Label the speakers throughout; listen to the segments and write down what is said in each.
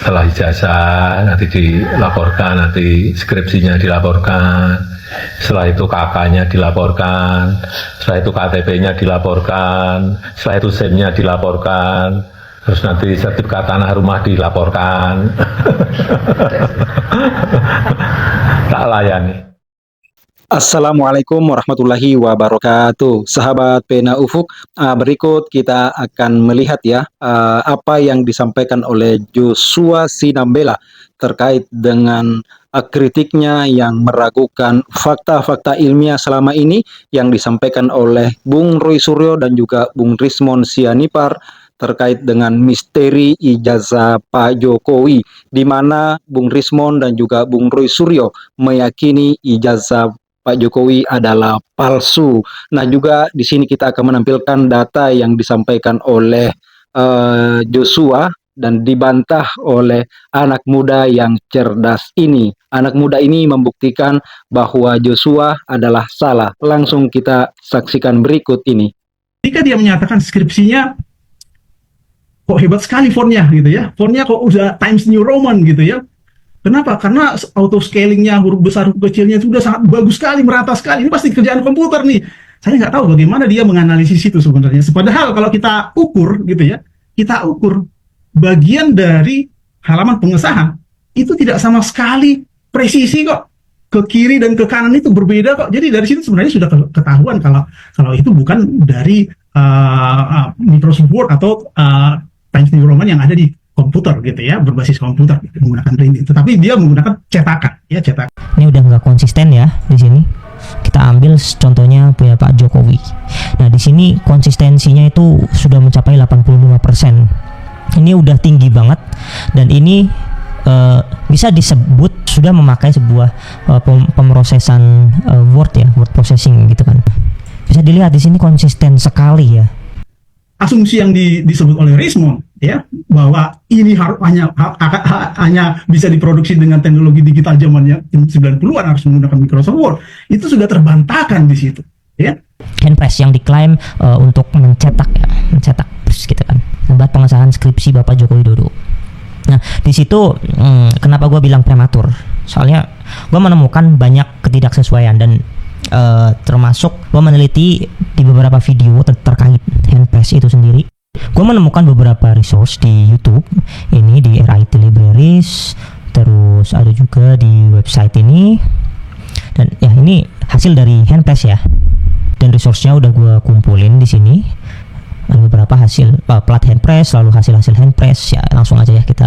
Speaker 1: Setelah ijazah nanti dilaporkan, nanti skripsinya dilaporkan, setelah itu KK-nya dilaporkan, setelah itu KTP-nya dilaporkan, setelah itu SIM-nya dilaporkan, terus nanti sertifikat tanah rumah dilaporkan. Tak layani.
Speaker 2: Assalamualaikum warahmatullahi wabarakatuh. Sahabat Pena Ufuk, berikut kita akan melihat ya apa yang disampaikan oleh Joshua Sinambela terkait dengan kritiknya yang meragukan fakta-fakta ilmiah selama ini yang disampaikan oleh Bung Roy Suryo dan juga Bung Rismon Sianipar terkait dengan misteri ijazah Pak Jokowi, di mana Bung Rismon dan juga Bung Roy Suryo meyakini ijazah Pak Jokowi adalah palsu. Nah, juga di sini kita akan menampilkan data yang disampaikan oleh Joshua dan dibantah oleh anak muda yang cerdas ini. Anak muda ini membuktikan bahwa Joshua adalah salah. Langsung kita saksikan berikut ini.
Speaker 3: Ketika dia menyatakan skripsinya kok hebat sekali fontnya gitu ya, fontnya kok udah Times New Roman gitu ya. Kenapa? Karena auto scalingnya, huruf besar, huruf kecilnya sudah sangat bagus sekali, merata sekali. Ini pasti kerjaan komputer nih. Saya nggak tahu bagaimana dia menganalisis itu sebenarnya. Padahal kalau kita ukur gitu ya, kita ukur bagian dari halaman pengesahan itu tidak sama sekali presisi kok. Ke kiri dan ke kanan itu berbeda kok. Jadi dari sini sebenarnya sudah ketahuan kalau itu bukan dari Microsoft Word atau Times New Roman yang ada di komputer gitu ya, berbasis komputer menggunakan printing, tetapi dia menggunakan cetakan ya, cetak.
Speaker 4: Ini udah nggak konsisten ya di sini. Kita ambil contohnya punya Pak Jokowi. Nah, di sini konsistensinya itu sudah mencapai 85%. Ini udah tinggi banget dan ini bisa disebut sudah memakai sebuah pemrosesan Word ya, word processing gitu kan. Bisa dilihat di sini konsisten sekali ya.
Speaker 3: Asumsi yang disebut oleh Rismon ya, bahwa ini hanya bisa diproduksi dengan teknologi digital zamannya 90-an harus menggunakan Microsoft Word, itu sudah terbantahkan di situ ya.
Speaker 4: Handpress yang diklaim untuk mencetak gitu kan, membuat pengesahan skripsi Bapak Joko Widodo. Nah, di situ kenapa gue bilang prematur? Soalnya gue menemukan banyak ketidaksesuaian dan termasuk gue meneliti di beberapa video terkait handpress itu sendiri. Gue menemukan beberapa resource di YouTube ini, di RIT Libraries, terus ada juga di website ini, dan ya ini hasil dari handpress ya, dan resource-nya udah gue kumpulin di sini. Ada beberapa hasil plat handpress, lalu hasil-hasil handpress ya, langsung aja ya kita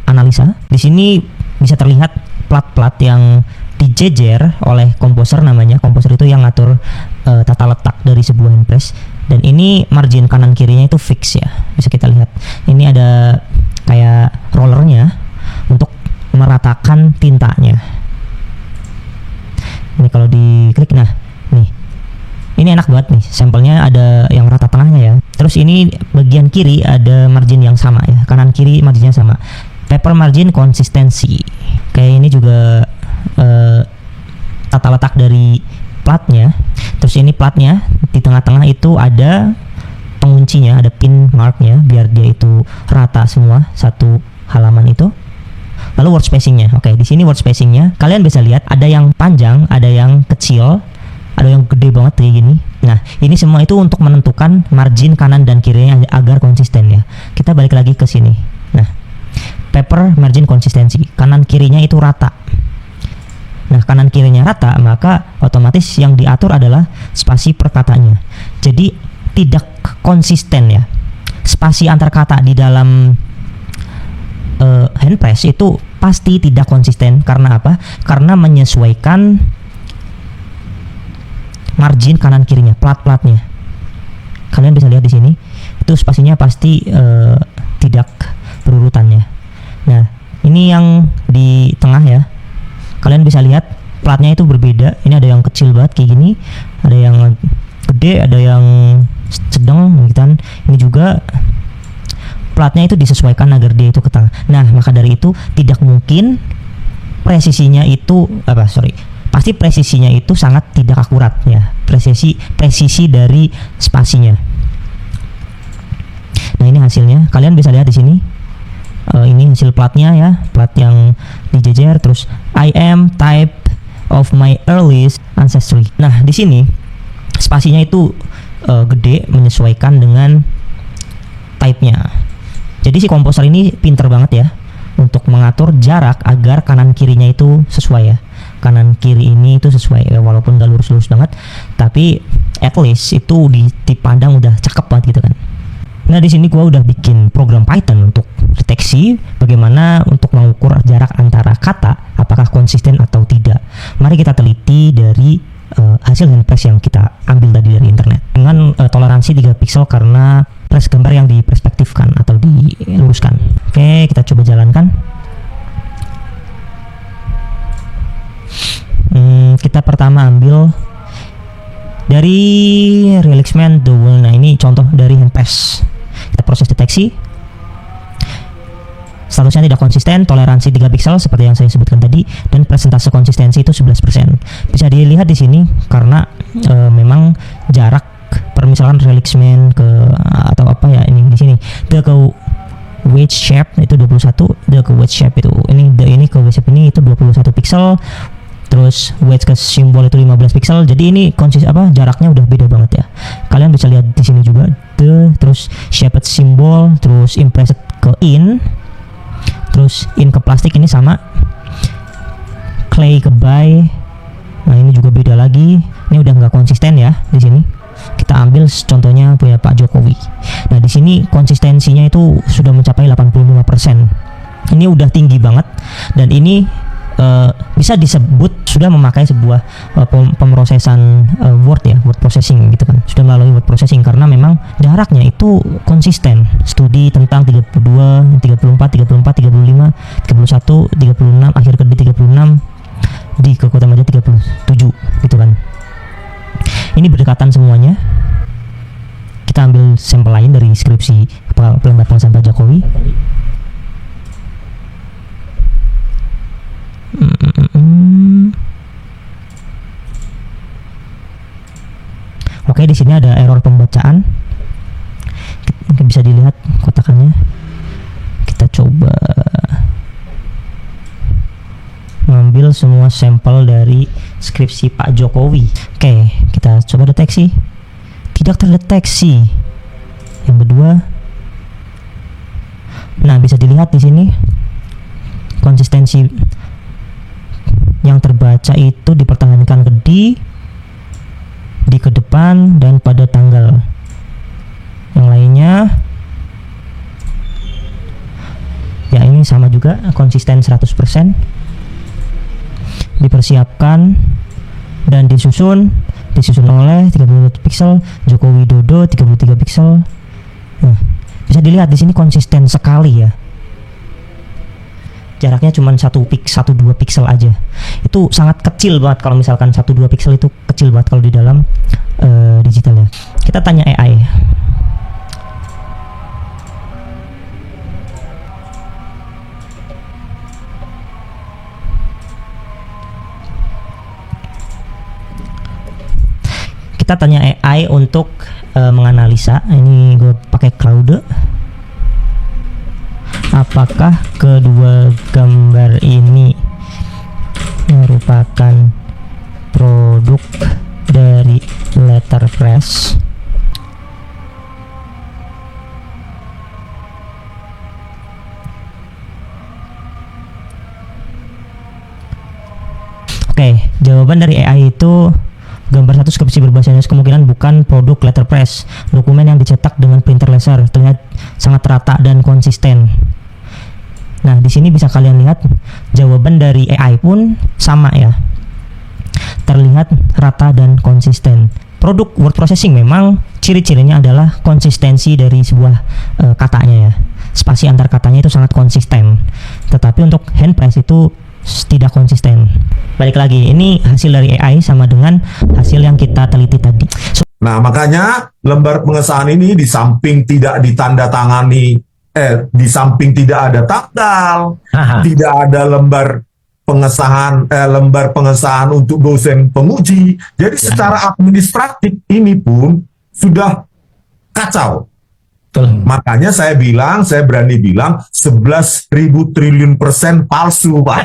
Speaker 4: analisa. Di sini bisa terlihat plat-plat yang dijejer oleh komposer, namanya komposer itu yang ngatur tata letak dari sebuah handpress, dan ini margin kanan kirinya itu fix ya, bisa kita lihat. Ini ada kayak rollernya untuk meratakan tintanya. Ini kalau diklik, nah nih, ini enak banget nih, sampelnya ada yang rata tengahnya ya. Terus ini bagian kiri ada margin yang sama ya, kanan kiri marginnya sama. Paper margin konsistensi, kayak ini juga tata letak dari platnya. Terus ini platnya di tengah-tengah itu ada penguncinya, ada pin marknya biar dia itu rata semua satu halaman itu. Lalu word spacingnya, oke, di sini word spacingnya kalian bisa lihat ada yang panjang, ada yang kecil, ada yang gede banget kayak gini. Nah, ini semua itu untuk menentukan margin kanan dan kirinya agar konsisten ya. Kita balik lagi ke sini. Nah, paper margin konsistensi, kanan kirinya itu rata. Nah, kanan kirinya rata, maka otomatis yang diatur adalah spasi per katanya. Jadi tidak konsisten ya. Spasi antar kata di dalam handpress itu pasti tidak konsisten. Karena apa? Karena menyesuaikan margin kanan kirinya, plat-platnya. Kalian bisa lihat di sini, itu spasinya pasti tidak berurutannya. Nah, ini yang di tengah ya. Kalian bisa lihat platnya itu berbeda. Ini ada yang kecil banget kayak gini, ada yang gede, ada yang sedang gitu kan. Ini juga platnya itu disesuaikan agar dia itu ke tengah. Nah, maka dari itu tidak mungkin presisinya itu pasti presisinya itu sangat tidak akurat ya. Presisi dari spasinya. Nah, ini hasilnya. Kalian bisa lihat di sini. ini hasil platnya ya, plat yang dijejer. Terus I am type of my earliest ancestry. Nah di sini spasinya itu gede menyesuaikan dengan type-nya. Jadi si komposer ini pinter banget ya untuk mengatur jarak agar kanan kirinya itu sesuai ya. Kanan kiri ini itu sesuai ya, walaupun gak lurus-lurus banget, tapi at least itu dipandang udah cakep banget gitu kan. Nah di sini gua udah bikin program Python untuk deteksi bagaimana untuk mengukur jarak antara kata apakah konsisten atau tidak. Mari kita teliti dari hasil handpress yang kita ambil tadi dari internet dengan toleransi 3 pixel karena press gambar yang diperspektifkan atau diluruskan. Oke, kita coba jalankan. Kita pertama ambil dari Relixment The World. Nah ini contoh dari handpress. Kita proses deteksi. Statusnya tidak konsisten, toleransi 3 pixel seperti yang saya sebutkan tadi, dan presentase konsistensi itu 11%. Bisa dilihat di sini karena memang jarak permisalan Relixment ke atau apa ya ini di sini. The ke wedge shape itu 21, the ke wedge shape itu ini ke wedge shape ini itu 21 pixel. Terus wedge ke simbol itu 15 pixel. Jadi ini jaraknya udah beda banget ya. Kalian bisa lihat di sini juga terus shaped simbol, terus impressed ke in, terus in ke plastik ini sama, clay ke by. Nah ini juga beda lagi. Ini udah nggak konsisten ya di sini. Kita ambil contohnya punya Pak Jokowi. Nah di sini konsistensinya itu sudah mencapai 85%. Ini udah tinggi banget dan ini bisa disebut sudah memakai sebuah pemrosesan word ya, word processing gitu kan. Sudah melalui word processing karena memang jaraknya itu konsisten. Studi tentang 32, 34, 35, 31, 36, akhir kedua 36, di Kota Maja 37 gitu kan. Ini berdekatan semuanya. Kita ambil sampel lain dari skripsi pelembar pengesahan Pak Jokowi. Oke, di sini ada error pembacaan. Mungkin bisa dilihat kotakannya. Kita coba mengambil semua sampel dari skripsi Pak Jokowi. Oke, kita coba deteksi. Tidak terdeteksi. Yang kedua, nah bisa dilihat di sini konsistensi yang terbaca itu dipertahankan ke di ke depan dan pada tanggal. Yang lainnya ya ini sama juga, konsisten 100%. Dipersiapkan dan disusun oleh 32 pixel, Joko Widodo 33 pixel. Nah, bisa dilihat di sini konsisten sekali ya. Jaraknya cuma 1-2 pixel aja. Itu sangat kecil banget kalau misalkan 1-2 pixel itu kecil banget kalau di dalam digital ya. Kita tanya AI. Kita tanya AI untuk menganalisa. Ini gue pakai Claude. Apakah kedua gambar ini merupakan produk dari letterpress? Oke, jawaban dari AI itu gambar satu skripsi berbahasa Indonesia kemungkinan bukan produk letterpress. Dokumen yang dicetak dengan printer laser terlihat sangat rata dan konsisten. Nah, di sini bisa kalian lihat jawaban dari AI pun sama ya. Terlihat rata dan konsisten. Produk word processing memang ciri-cirinya adalah konsistensi dari sebuah katanya ya. Spasi antar katanya itu sangat konsisten. Tetapi untuk handpress itu tidak konsisten. Balik lagi, ini hasil dari AI sama dengan hasil yang kita teliti tadi.
Speaker 5: Nah, makanya lembar pengesahan ini di samping tidak ditandatangani, di samping tidak ada tanggal, tidak ada lembar pengesahan untuk dosen penguji. Jadi secara administratif ini pun sudah kacau.
Speaker 6: Betul.
Speaker 5: Makanya saya berani bilang 11.000 triliun % palsu, Pak.